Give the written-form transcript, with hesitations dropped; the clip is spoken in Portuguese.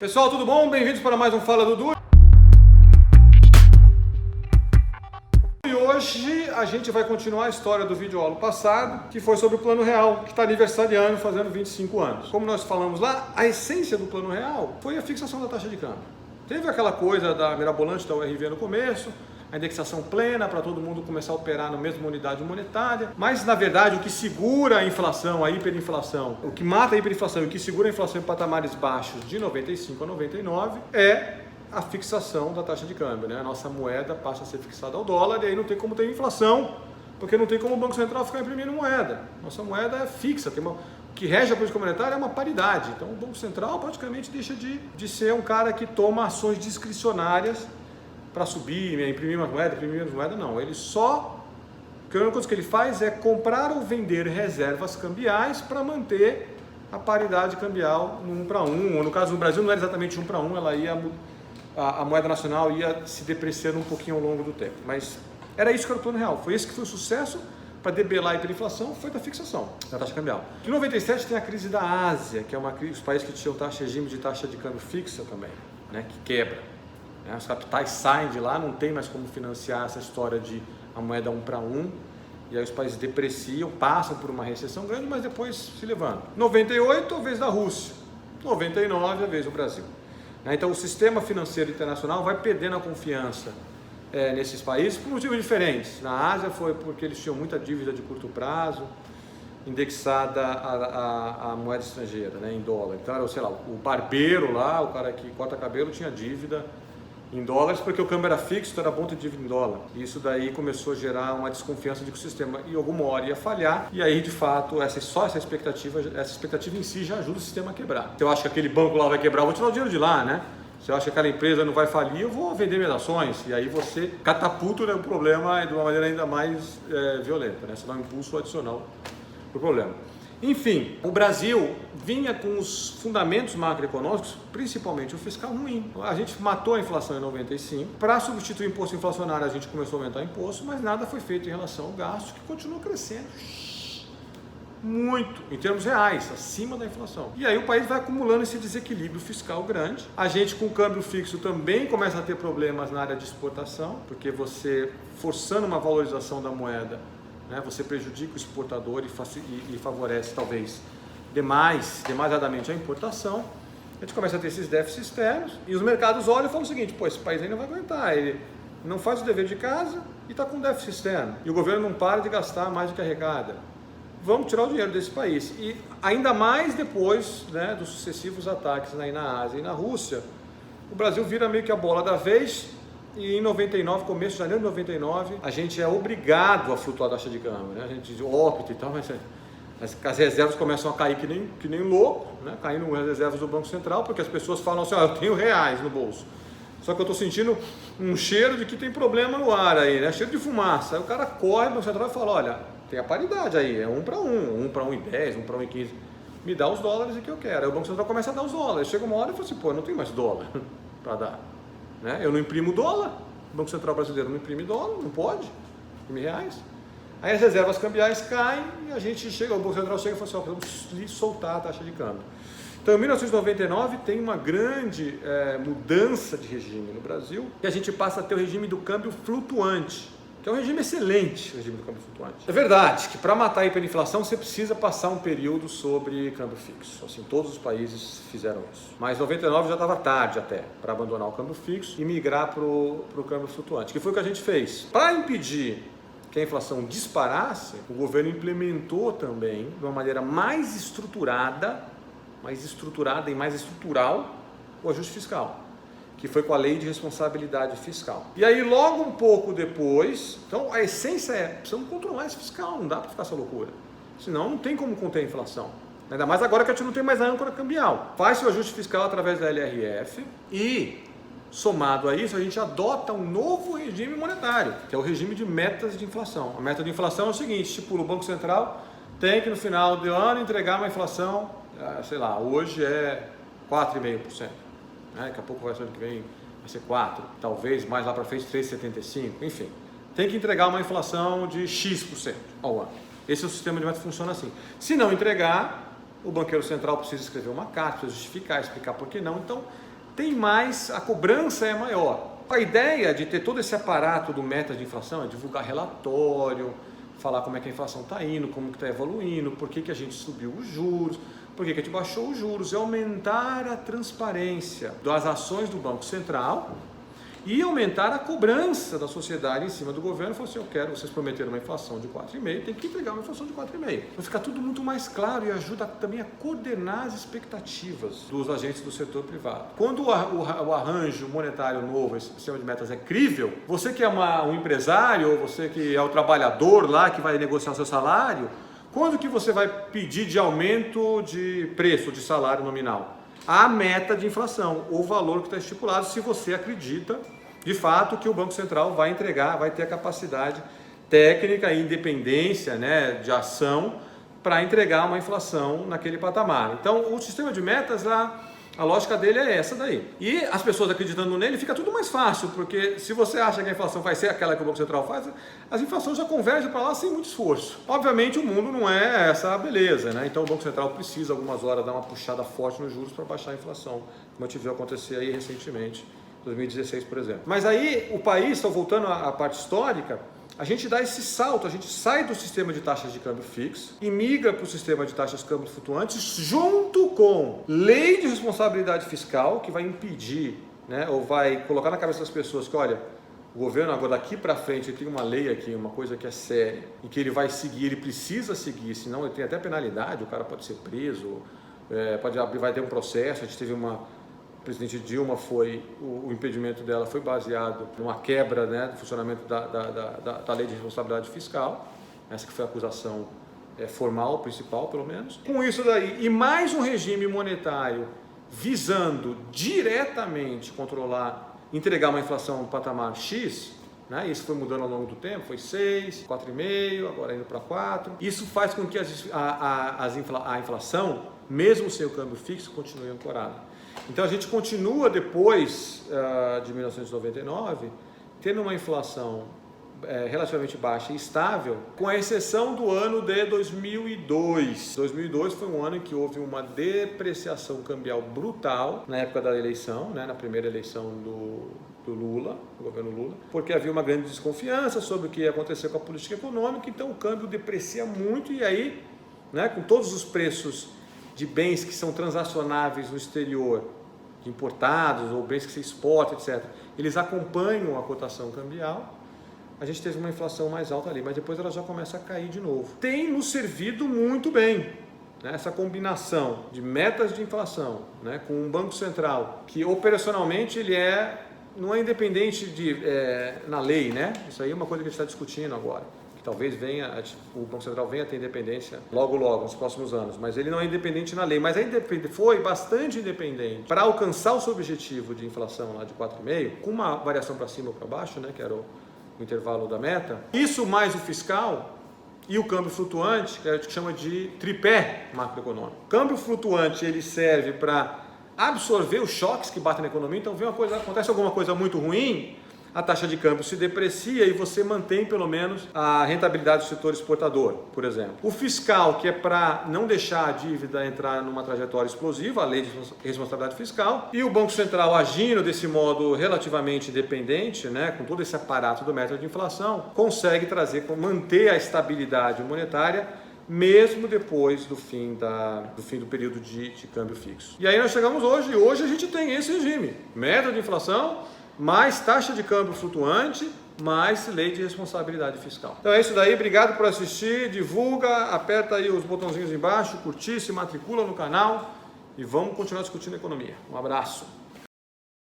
Pessoal, tudo bom? Bem-vindos para mais um Fala Dudu. E hoje a gente vai continuar a história do vídeo aula passado, que foi sobre o Plano Real, que está aniversariando, fazendo 25 anos. Como nós falamos lá, a essência do Plano Real foi a fixação da taxa de câmbio. Teve aquela coisa da mirabolante da URV no começo, a indexação plena para todo mundo começar a operar na mesma unidade monetária, mas na verdade o que segura a inflação, a hiperinflação, o que mata a hiperinflação e o que segura a inflação em patamares baixos de 95 a 99 é a fixação da taxa de câmbio, né? A nossa moeda passa a ser fixada ao dólar e aí não tem como ter inflação, porque não tem como o Banco Central ficar imprimindo moeda. Nossa moeda é fixa, o que rege a política monetária é uma paridade. Então o Banco Central praticamente deixa de ser um cara que toma ações discricionárias para subir, imprimir uma moeda, não. Ele só, a única coisa que ele faz é comprar ou vender reservas cambiais para manter a paridade cambial no 1 para 1, ou no caso do Brasil não era exatamente 1 para 1, a moeda nacional ia se depreciando um pouquinho ao longo do tempo, mas era isso que era o Plano Real, foi esse que foi o sucesso para debelar a hiperinflação, foi da fixação da taxa cambial. Em 97 tem a crise da Ásia, que é uma crise, os países que tinham regime de taxa de câmbio fixa também, né, que quebra. Os capitais saem de lá, não tem mais como financiar essa história de a moeda 1 para 1, e aí os países depreciam, passam por uma recessão grande, mas depois se levantam. 98, a vez da Rússia. 99, a vez do Brasil. Então o sistema financeiro internacional vai perdendo a confiança nesses países por motivos diferentes. Na Ásia foi porque eles tinham muita dívida de curto prazo, indexada à moeda estrangeira, né, em dólar. Então era, sei lá, o barbeiro lá, o cara que corta cabelo, tinha dívida em dólares, porque o câmbio era fixo, então era bom ter dívida em dólar. E isso daí começou a gerar uma desconfiança de que o sistema, em alguma hora, ia falhar. E aí, de fato, essa expectativa em si já ajuda o sistema a quebrar. Se eu acho que aquele banco lá vai quebrar, eu vou tirar o dinheiro de lá, né? Se eu acho que aquela empresa não vai falir, eu vou vender minhas ações. E aí você catapulta, né, o problema de uma maneira ainda mais violenta, né? Você dá um impulso adicional para o problema. Enfim, o Brasil vinha com os fundamentos macroeconômicos, principalmente o fiscal, ruim. A gente matou a inflação em 95. Para substituir o imposto inflacionário, a gente começou a aumentar o imposto, mas nada foi feito em relação ao gasto, que continua crescendo muito, em termos reais, acima da inflação. E aí o país vai acumulando esse desequilíbrio fiscal grande. A gente, com o câmbio fixo, também começa a ter problemas na área de exportação, porque você, forçando uma valorização da moeda, você prejudica o exportador e favorece, talvez, demasiadamente a importação. A gente começa a ter esses déficits externos e os mercados olham e falam o seguinte: pô, esse país aí não vai aguentar, ele não faz o dever de casa e está com déficit externo. E o governo não para de gastar mais do que arrecada. Vamos tirar o dinheiro desse país. E ainda mais depois, né, dos sucessivos ataques aí na Ásia e na Rússia, o Brasil vira meio que a bola da vez. E em 99, começo de janeiro de 99, a gente é obrigado a flutuar a taxa de câmbio, né? A gente opta e tal, mas as reservas começam a cair que nem louco, né? Caindo as reservas do Banco Central, porque as pessoas falam assim: eu tenho reais no bolso, só que eu estou sentindo um cheiro de que tem problema no ar aí, né? Cheiro de fumaça. Aí o cara corre no Banco Central e fala: olha, tem a paridade aí, é 1 para 1, 1 para 1,10, 1 para 1,15, me dá os dólares que eu quero. Aí o Banco Central começa a dar os dólares, chega uma hora e fala assim: pô, eu não tenho mais dólar para dar. Eu não imprimo dólar, o Banco Central brasileiro não imprime dólar, não pode imprimir reais. Aí as reservas cambiais caem e a gente chega, o Banco Central chega e fala assim: vamos soltar a taxa de câmbio. Então em 1999 tem uma grande mudança de regime no Brasil, e a gente passa a ter o regime do câmbio flutuante, que é um regime excelente, o regime do câmbio flutuante. É verdade que para matar a hiperinflação você precisa passar um período sobre câmbio fixo. Assim, todos os países fizeram isso. Mas 99 já estava tarde até para abandonar o câmbio fixo e migrar para o câmbio flutuante, que foi o que a gente fez. Para impedir que a inflação disparasse, o governo implementou também, de uma maneira mais estruturada e mais estrutural, o ajuste fiscal, que foi com a Lei de Responsabilidade Fiscal. E aí, logo um pouco depois, então a essência é: precisamos controlar esse fiscal, não dá para ficar essa loucura. Senão não tem como conter a inflação. Ainda mais agora que a gente não tem mais a âncora cambial. Faz-se o ajuste fiscal através da LRF e, somado a isso, a gente adota um novo regime monetário, que é o regime de metas de inflação. A meta de inflação é o seguinte: estipula, o Banco Central tem que no final do ano entregar uma inflação, sei lá, hoje é 4,5%. Daqui a pouco vai ser ano que vem, vai ser 4, talvez mais lá para frente 3,75, enfim. Tem que entregar uma inflação de X% ao ano. Esse é o sistema de meta que funciona assim. Se não entregar, o banqueiro central precisa escrever uma carta, precisa justificar, explicar por que não. Então, tem mais, a cobrança é maior. A ideia de ter todo esse aparato do meta de inflação é divulgar relatório, falar como é que a inflação está indo, como que está evoluindo, por que a gente subiu os juros, por que a gente baixou os juros, é aumentar a transparência das ações do Banco Central e aumentar a cobrança da sociedade em cima do governo. Falou assim, vocês prometeram uma inflação de 4,5%, tem que entregar uma inflação de 4,5%. Vai ficar tudo muito mais claro e ajuda também a coordenar as expectativas dos agentes do setor privado. Quando o arranjo monetário novo, esse sistema de metas é crível, você que é um empresário, ou você que é o trabalhador lá que vai negociar o seu salário, quando que você vai pedir de aumento de preço, de salário nominal? A meta de inflação, o valor que está estipulado, se você acredita de fato que o Banco Central vai entregar, vai ter a capacidade técnica e independência, né, de ação para entregar uma inflação naquele patamar. Então, o sistema de metas, a lógica dele é essa daí. E as pessoas acreditando nele, fica tudo mais fácil, porque se você acha que a inflação vai ser aquela que o Banco Central faz, as inflações já convergem para lá sem muito esforço. Obviamente o mundo não é essa beleza, né? Então o Banco Central precisa algumas horas dar uma puxada forte nos juros para baixar a inflação, como a gente viu acontecer aí recentemente, 2016, por exemplo. Mas aí o país, estou voltando à parte histórica, a gente dá esse salto, a gente sai do sistema de taxas de câmbio fixo e migra para o sistema de taxas de câmbio flutuantes junto com lei de responsabilidade fiscal, que vai impedir, né, ou vai colocar na cabeça das pessoas que, olha, o governo agora daqui para frente ele tem uma lei aqui, uma coisa que é séria e que ele vai seguir, ele precisa seguir, senão ele tem até penalidade, o cara pode ser preso, vai ter um processo. A gente teve a presidente Dilma o impedimento dela foi baseado numa quebra, né, do funcionamento da lei de responsabilidade fiscal, essa que foi a acusação formal, principal pelo menos. Com isso daí, e mais um regime monetário visando diretamente controlar, entregar uma inflação no patamar X, né, isso foi mudando ao longo do tempo, foi 6, 4,5, agora indo para 4. Isso faz com que a inflação, mesmo sem o câmbio fixo, continue ancorada. Então a gente continua depois de 1999 tendo uma inflação relativamente baixa e estável, com a exceção do ano de 2002. 2002 foi um ano em que houve uma depreciação cambial brutal na época da eleição, né, na primeira eleição do Lula, do governo Lula, porque havia uma grande desconfiança sobre o que ia acontecer com a política econômica, então o câmbio deprecia muito e aí, né, com todos os preços de bens que são transacionáveis no exterior, importados ou bens que se exportam, etc., eles acompanham a cotação cambial. A gente teve uma inflação mais alta ali, mas depois ela já começa a cair de novo. Tem nos servido muito bem, né, essa combinação de metas de inflação, né, com um Banco Central que operacionalmente ele não é independente na lei, né? Isso aí é uma coisa que a gente está discutindo agora. Talvez o Banco Central venha a ter independência logo, nos próximos anos, mas ele não é independente na lei, mas foi bastante independente para alcançar o seu objetivo de inflação lá de 4,5%, com uma variação para cima ou para baixo, né, que era o intervalo da meta. Isso mais o fiscal e o câmbio flutuante, que a gente chama de tripé macroeconômico. O câmbio flutuante ele serve para absorver os choques que batem na economia, então acontece alguma coisa muito ruim, a taxa de câmbio se deprecia e você mantém pelo menos a rentabilidade do setor exportador, por exemplo. O fiscal, que é para não deixar a dívida entrar numa trajetória explosiva, a lei de responsabilidade fiscal, e o Banco Central agindo desse modo relativamente independente, né, com todo esse aparato do método de inflação, consegue manter a estabilidade monetária mesmo depois do fim do período de câmbio fixo. E aí nós chegamos hoje a gente tem esse regime, método de inflação, mais taxa de câmbio flutuante, mais lei de responsabilidade fiscal. Então é isso daí, obrigado por assistir, divulga, aperta aí os botãozinhos embaixo, curtir, se matricula no canal e vamos continuar discutindo economia. Um abraço!